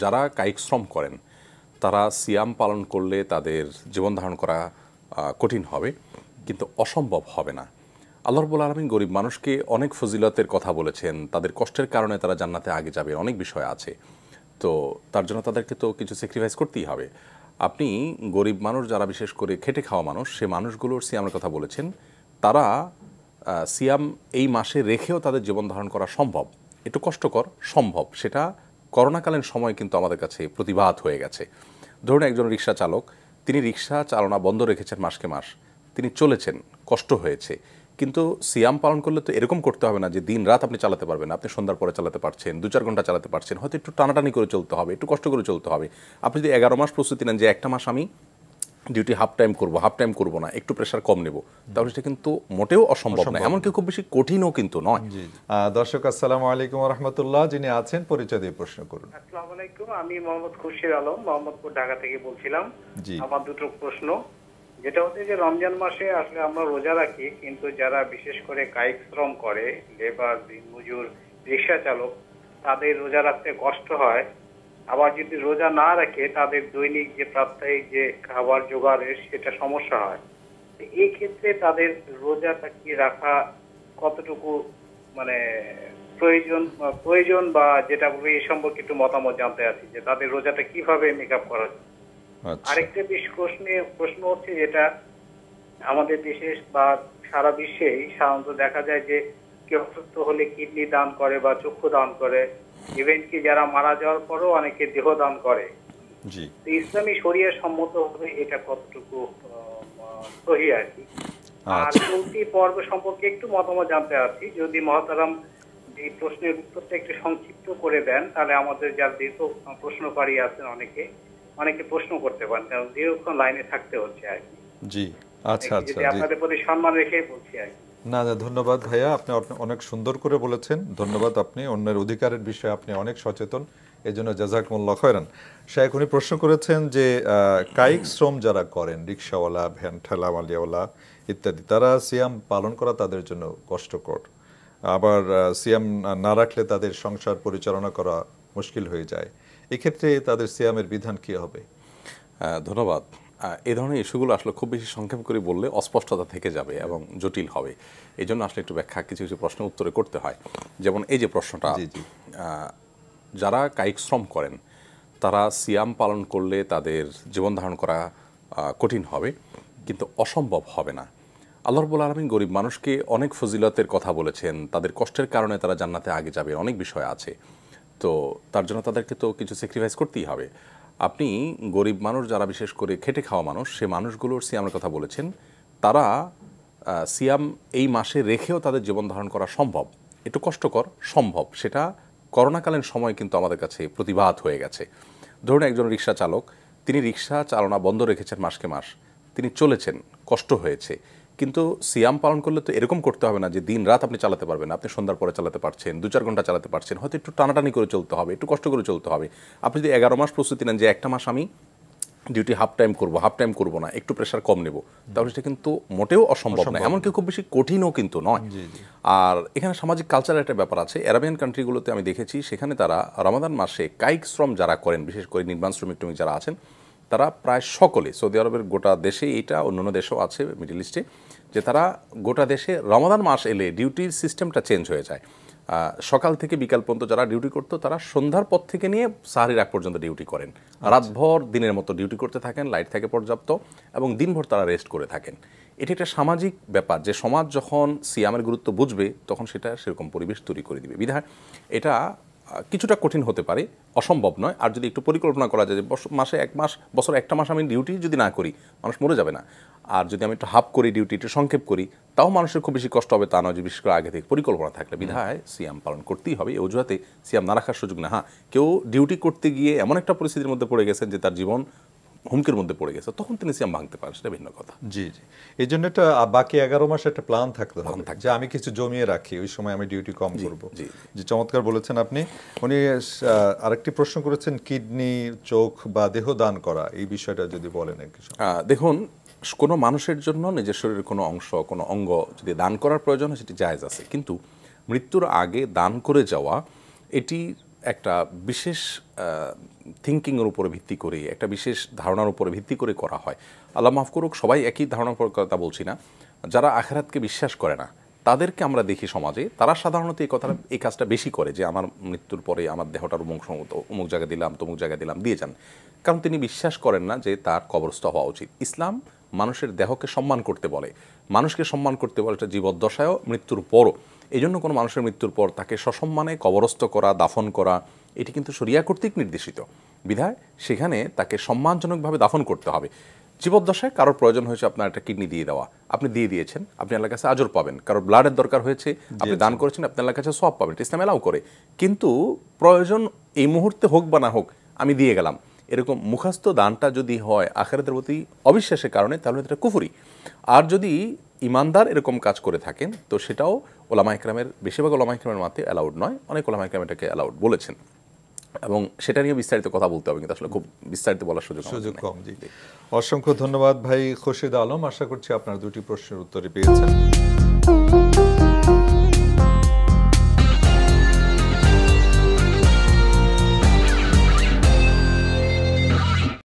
যারা কায়িক শ্রম করেন তারা সিয়াম পালন করলে তাদের জীবন ধারণ করা কঠিন হবে, কিন্তু অসম্ভব হবে না। আল্লাহ রাব্বুল আলামিন গরিব মানুষকে অনেক ফজিলতের কথা বলেছেন, তাদের কষ্টের কারণে তারা জান্নাতে আগে যাবে, অনেক বিষয় আছে। তো তার জন্য তাদেরকে তো কিছু স্যাক্রিফাইস করতেই হবে। আপনি গরিব মানুষ যারা বিশেষ করে খেটে খাওয়া মানুষ, সে মানুষগুলোর সিয়ামের কথা বলেছেন, তারা সিয়াম এই মাসে রেখেও তাদের জীবন ধারণ করা সম্ভব। একটু কষ্টকর, সম্ভব। সেটা করোনাকালীন সময় কিন্তু আমাদের কাছে প্রতিবাদ হয়ে গেছে। ধরুন একজন রিক্সা চালক, তিনি রিক্সা চালনা বন্ধ রেখেছেন মাসকে মাস, তিনি চলেছেন, কষ্ট হয়েছে, কিন্তু সিয়াম পালন করলে তো এরকম করতে হবে না যে দিন রাত আপনি চালাতে পারবেন। আপনি সন্ধ্যার পরে চালাতে পারছেন, 2-4 ঘন্টা চালাতে পারছেন, হয়তো একটু টানাটানি করে চলতে হবে, একটু কষ্ট করে চলতে হবে। আপনি যদি 11 মাস প্রস্তুতি নেন যে একটা মাস আমি ডিউটি হাফ টাইম করবো না, একটু প্রেশার কম নেব, তাহলে সেটা কিন্তু মোটেও অসম্ভব না, এমনকি খুব বেশি কঠিনও কিন্তু নয়। দর্শক আসসালামু আলাইকুম ওয়া রাহমাতুল্লাহ, যিনি আছেন পরিচয় দিয়ে প্রশ্ন করুন। আসসালামু আলাইকুম, আমি মোহাম্মদ খুরশিদ আলম, মোহাম্মদপুর, ঢাকা থেকে বলছিলাম। আমার দুটো প্রশ্ন, যেটা হচ্ছে যে রমজান মাসে আসলে আমরা রোজা রাখি, কিন্তু যারা বিশেষ করে কায়িক শ্রম করে, লেবার, দিনমজুর, রিক্সা চালক, তাদের রোজা রাখতে কষ্ট হয়। আবার যদি রোজা না রাখে তাদের দৈনিক যে প্রাত্যহিক যে খাবার জোগাড়ের সেটা সমস্যা হয়। এই ক্ষেত্রে তাদের রোজাটা কি রাখা কতটুকু মানে প্রয়োজন বা যেটা বলি এই সম্পর্কে একটু মতামত জানতে আছি, যে তাদের রোজাটা কিভাবে মেকআপ করা যায়। আরেকটা প্রশ্ন হচ্ছে, যেটা আমাদের দেশে বা সারা বিশ্বেই সাধারণত দেখা যায় যে কেউ অসুস্থ হলে কিডনি দান করে বা চক্ষু দান করে, ইভেন কি যারা মারা যাওয়ার পরও অনেকে দেহ দান করে। ইসলামী শরিয়া সম্মত হবে এটা কতটুকু সহি আর কি। আর চলতি পর্ব সম্পর্কে একটু মতামত জানতে আছি, যদি মহতারাম এই প্রশ্নের উত্তরটা একটু সংক্ষিপ্ত করে দেন, তাহলে আমাদের যারা দীর্ঘ প্রশ্নকারী আছেন অনেকে প্রশ্ন করতে পারেন, কারণ দীর্ঘক্ষণ লাইনে থাকতে হচ্ছে আর কি। জি, আচ্ছা আচ্ছা, আপনাদের প্রতি সম্মান রেখে বলছি আর কি। না, ধন্যবাদ ভাইয়া, আপনি অনেক সুন্দর করে বলেছেন, ধন্যবাদ। আপনি অন্যের অধিকারের বিষয়ে আপনি অনেক সচেতন, এই জন্য জাযাকুমুল্লাহ খায়রান। শাইখ উনি প্রশ্ন করেছেন যে কায়িক শ্রম যারা করেন, রিক্সাওয়ালা, ভ্যান ঠেলাওয়ালা ইত্যাদি, তারা সিয়াম পালন করা তাদের জন্য কষ্টকর, আবার সিয়াম না রাখলে তাদের সংসার পরিচালনা করা মুশকিল হয়ে যায়। এক্ষেত্রে তাদের সিয়ামের বিধান কী হবে? ধন্যবাদ। এই ধরনের ইস্যুগুলো আসলে খুব বেশি সংক্ষেপ করে বললে অস্পষ্টতা থেকে যাবে এবং জটিল হবে। এই জন্য আসলে একটু ব্যাখ্যা কিছু কিছু প্রশ্ন উত্তরে করতে হয়। যেমন এই যে প্রশ্নটা, যারা কায়িক শ্রম করেন তারা সিয়াম পালন করলে তাদের জীবন ধারণ করা কঠিন হবে, কিন্তু অসম্ভব হবে না। আল্লাহ রাব্বুল আলামিন গরিব মানুষকে অনেক ফজিলতের কথা বলেছেন, তাদের কষ্টের কারণে তারা জান্নাতে আগে যাবে, অনেক বিষয় আছে। তো তার জন্য তাদেরকে তো কিছু স্যাক্রিফাইস করতেই হবে। আপনি গরিব মানুষ যারা বিশেষ করে খেটে খাওয়া মানুষ, সে মানুষগুলোর সিয়ামের কথা বলেছেন, তারা সিয়াম এই মাসে রেখেও তাদের জীবন ধারণ করা সম্ভব। একটু কষ্টকর, সম্ভব। সেটা করোনাকালীন সময় কিন্তু আমাদের কাছে প্রতিবাদ হয়ে গেছে। ধরুন একজন রিক্সা চালক, তিনি রিক্সা চালনা বন্ধ রেখেছেন মাসকে মাস, তিনি চলেছেন, কষ্ট হয়েছে, কিন্তু সিয়াম পালন করলে তো এরকম করতে হবে না যে দিন রাত আপনি চালাতে পারবেন। আপনি সন্ধ্যার পরে চালাতে পারছেন, 2-4 ঘন্টা চালাতে পারছেন, হয়তো একটু টানাটানি করে চলতে হবে, একটু কষ্ট করে চলতে হবে। আপনি যদি 11 মাস প্রস্তুতি নেন যে একটা মাস আমি ডিউটি হাফ টাইম করবো না, একটু প্রেশার কম নেব, তাহলে সেটা কিন্তু মোটেও অসম্ভব না, এমনকি খুব বেশি কঠিনও কিন্তু নয়। আর এখানে সামাজিক কালচারের একটা ব্যাপার আছে। আরবিয়ান কান্ট্রিগুলোতে আমি দেখেছি, সেখানে তারা রমাদান মাসে কায়িক শ্রম যারা করেন, বিশেষ করে নির্মাণ শ্রমিক যারা আছেন, তারা প্রায় সকলে, সৌদি আরবের গোটা দেশে, এইটা অন্যান্য দেশেও আছে মিডল ইস্টে, যে তারা গোটা দেশে রমাদান মাস এলে ডিউটির সিস্টেমটা চেঞ্জ হয়ে যায়। সকাল থেকে বিকাল পর্যন্ত যারা ডিউটি করতো, তারা সন্ধ্যার পর থেকে নিয়ে সাহারির আগ পর্যন্ত ডিউটি করেন, রাতভর দিনের মতো ডিউটি করতে থাকেন, লাইট থাকে পর্যাপ্ত, এবং দিনভর তারা রেস্ট করে থাকেন। এটি একটা সামাজিক ব্যাপার, যে সমাজ যখন সিয়ামের গুরুত্ব বুঝবে তখন সেটা সেরকম পরিবেশ তৈরি করে দিবে। বিধায় এটা কিছুটা কঠিন হতে পারে, অসম্ভব নয়। আর যদি একটু পরিকল্পনা করা যায় যে মাসে 1 মাস, বছরে একটা মাস আমি ডিউটি যদি না করি, মানুষ মরে যাবে না। আর যদি আমি একটু হাফ করি, ডিউটি একটু সংক্ষেপ করি, তাও মানুষের খুব বেশি কষ্ট হবে তা নয়, যে বিশেষ করে আগে থেকে পরিকল্পনা থাকলে। বিধায় সিয়াম পালন করতেই হবে, এই অজুহাতে সিয়াম না রাখার সুযোগ না। হ্যাঁ, কেউ ডিউটি করতে গিয়ে এমন একটা পরিস্থিতির মধ্যে পড়ে গেছেন যে তার জীবন হুমকির মধ্যে পড়ে গেছে, তখন তিনি সিয়াম ভাঙতে পারেন, সেটা ভিন্ন কথা। জি জি, এই জন্য একটা বাকি 11 মাস একটা প্ল্যান থাকতে হবে, যে আমি কিছু জমিয়ে রাখি, ওই সময় আমি ডিউটি কম করব। জি, চমৎকার বলেছেন আপনি। উনি আরেকটি প্রশ্ন করেছেন, কিডনি, চোখ বা দেহ দান করা, এই বিষয়টা যদি বলেন একটু। দেখুন, কোনো মানুষের জন্য নিজের শরীরের কোনো অংশ, কোনো অঙ্গ যদি দান করার প্রয়োজন হয়, সেটি জায়েজ আছে, কিন্তু মৃত্যুর আগে দান করে যাওয়া, এটি একটা বিশেষ থিঙ্কিংয়ের উপরে ভিত্তি করে, একটা বিশেষ ধারণার উপরে ভিত্তি করে করা হয়। আল্লাহ মাফ করুক, সবাই একই ধারণার উপর কথা বলছি না, যারা আখিরাতকে বিশ্বাস করে না তাদেরকে আমরা দেখি সমাজে, তারা সাধারণত এই কাজটা বেশি করে যে আমার মৃত্যুর পরে আমার দেহটার অমুক জায়গায় দিলাম, তমুক জায়গায় দিলাম, দিয়ে যান। কারণ তিনি বিশ্বাস করেন না যে তার কবরস্থ হওয়া উচিত। ইসলাম মানুষের দেহকে সম্মান করতে বলে, মানুষকে সম্মান করতে বলে, এটা জীবদ্দশায়ও মৃত্যুর পরও। এই জন্য কোনো মানুষের মৃত্যুর পর তাকে সসম্মানে কবরস্থ করা, দাফন করা, এটি কিন্তু শরিয়া কর্তৃক নির্দেশিত। বিধায় সেখানে তাকে সম্মানজনকভাবে দাফন করতে হবে। জীবদ্দশায় কারোর প্রয়োজন হয়েছে আপনার একটা কিডনি দিয়ে দেওয়া, আপনি দিয়ে দিয়েছেন, আপনি আল্লাহর কাছে আজর পাবেন। কারোর ব্লাডের দরকার হয়েছে, আপনি দান করেছেন, আপনি আল্লাহর কাছে সওয়াব পাবেন, ইসলাম এলাও করে। কিন্তু প্রয়োজন এই মুহূর্তে হোক বা না হোক, আমি দিয়ে গেলাম, এরকম মুখাস্ত দানটা যদি হয় আখিরাতের প্রতি অবিশ্বাসের কারণে, তাহলে এটা কুফরি। আর যদি ইমানদার এরকম কাজ করে থাকেন, তো সেটাও ওলামা ইকরামের, বেশিরভাগ ওলামা ইকরামের মতে অ্যালাউড নয়, অনেক ওলামা ইকরাম এটাকে অ্যালাউড বলেছেন। এবং সেটা নিয়ে বিস্তারিত কথা বলতে হবে, কিন্তু আসলে খুব বিস্তারিত বলার সুযোগ কম। জি, অসংখ্য ধন্যবাদ ভাই খুরশিদ আলম। আশা করছি আপনার দুটি প্রশ্নের উত্তরে পেয়েছেন।